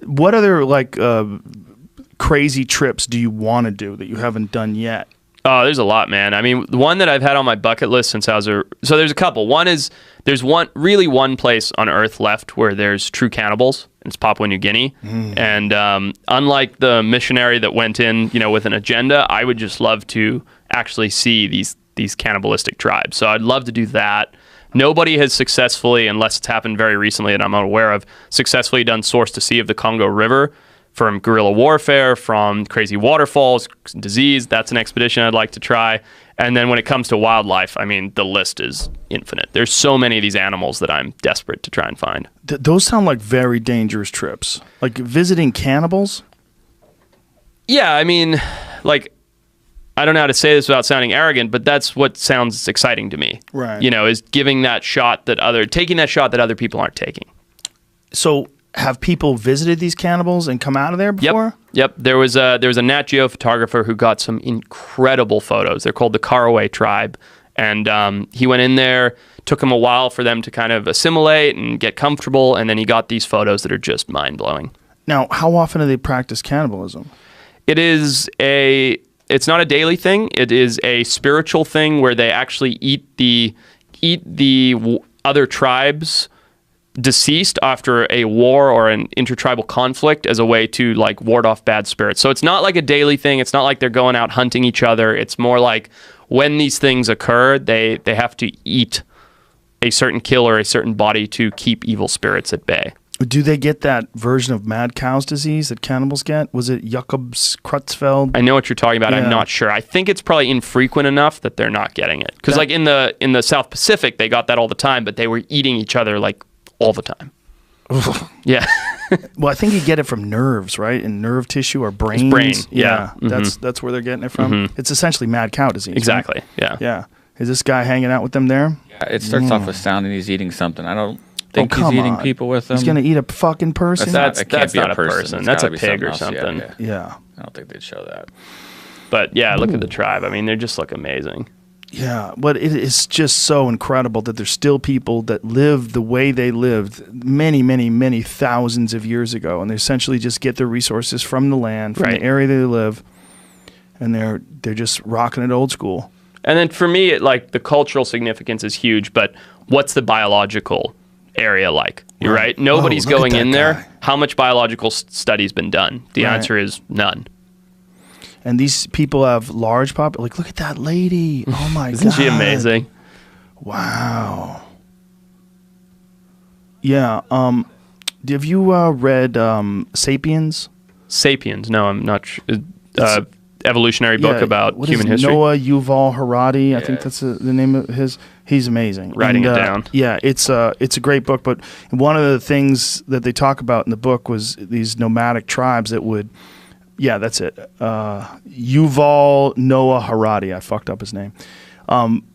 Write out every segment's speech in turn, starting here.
what other like crazy trips do you want to do that you haven't done yet? Oh, there's a lot, man. I mean, the one that I've had on my bucket list since I was so there's a couple. One is there's one place on Earth left where there's true cannibals. It's Papua New Guinea. And unlike the missionary that went in, with an agenda, I would just love to actually see these cannibalistic tribes. So I'd love to do that. Nobody has successfully, unless it's happened very recently and I'm unaware of, successfully done source to sea of the Congo River. From guerrilla warfare, from crazy waterfalls, disease. That's an expedition I'd like to try. And then when it comes to wildlife, I mean, the list is infinite. There's so many of these animals that I'm desperate to try and find. Those sound like very dangerous trips. Like visiting cannibals? Yeah, I mean, like, I don't know how to say this without sounding arrogant, but that's what sounds exciting to me. Right. Is giving that shot taking that shot that other people aren't taking. So have people visited these cannibals and come out of there before? Yep. There was a Nat Geo photographer who got some incredible photos. They're called the Caraway tribe. And he went in there, took him a while for them to kind of assimilate and get comfortable, and then he got these photos that are just mind-blowing. Now, how often do they practice cannibalism? It's not a daily thing. It is a spiritual thing where they actually eat the other tribes deceased after a war or an intertribal conflict as a way to like ward off bad spirits. So it's not like a daily thing. It's not like they're going out hunting each other. It's more like when these things occur, they have to eat a certain kill or a certain body to keep evil spirits at bay. Do they get that version of mad cow's disease that cannibals get? Was it Jacobs Creutzfeldt? I know what you're talking about. Yeah. I'm not sure. I think it's probably infrequent enough that they're not getting it. Because like in the South Pacific, they got that all the time, but they were eating each other like all the time. Yeah. Well, I think you get it from nerves, right? In nerve tissue or brains. It's brain. Yeah. That's where they're getting it from. It's essentially mad cow disease. Exactly. Right? Yeah. Yeah. Is this guy hanging out with them there? Yeah, it starts off with sounding he's eating something. I don't think he's eating people with them. He's going to eat a fucking person? That's not a person. That's a pig or something. Yeah. I don't think they'd show that. But yeah, look at the tribe. I mean, they just look amazing. Yeah, but it is just so incredible that there's still people that live the way they lived many, many, many thousands of years ago, and they essentially just get their resources from the land, from the area they live, and they're just rocking it old school. And then for me, the cultural significance is huge, but what's the biological area like? You're right. Nobody's going in there. How much biological study's been done? The answer is none. And these people have large look at that lady. Oh my God. Isn't she amazing? Wow. Yeah. Have you read Sapiens? Sapiens? No, I'm not sure. Evolutionary book about human history. Noah Yuval Harari. I think that's the name of his. He's amazing. Writing it down. Yeah, it's a great book. But one of the things that they talk about in the book was these nomadic tribes that would. Yeah, that's it. Yuval Noah Harari. I fucked up his name.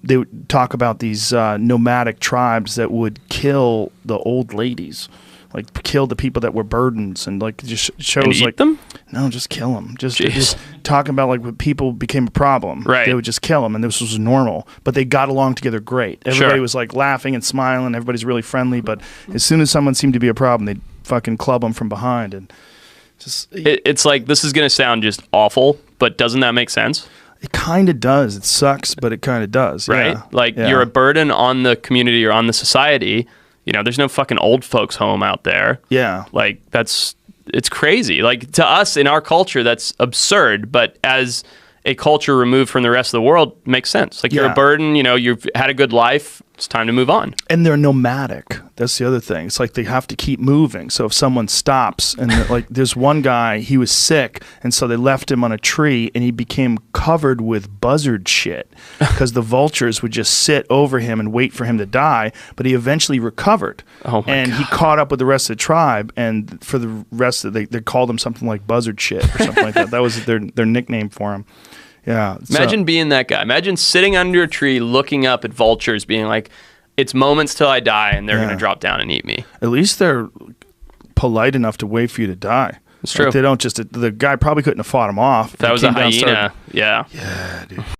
They would talk about these nomadic tribes that would kill the old ladies, like kill the people that were burdens, and like just shows and eat like them. No, just kill them. Just talking about like when people became a problem. Right. They would just kill them, and this was normal. But they got along together great. Everybody was like laughing and smiling. Everybody's really friendly. But as soon as someone seemed to be a problem, they'd fucking club them from behind and. It's like, this is going to sound just awful, but doesn't that make sense? It kind of does. It sucks, but it kind of does. Right? Yeah. You're a burden on the community or on the society. There's no fucking old folks home out there. Yeah. It's crazy. Like, to us in our culture, that's absurd, but as a culture removed from the rest of the world, makes sense. Like, you're a burden, you've had a good life. It's time to move on. And they're nomadic. That's the other thing. It's like they have to keep moving. So if someone stops, and like there's one guy, he was sick, and so they left him on a tree, and he became covered with buzzard shit because the vultures would just sit over him and wait for him to die. But he eventually recovered. Oh my God. He caught up with the rest of the tribe, and for the rest of they called him something like buzzard shit or something like that. That was their nickname for him. Yeah. Imagine being that guy. Imagine sitting under a tree looking up at vultures being like, it's moments till I die and they're going to drop down and eat me. At least they're polite enough to wait for you to die. It's true. Like they don't just, the guy probably couldn't have fought him off. If that was a hyena. Yeah. Yeah, dude.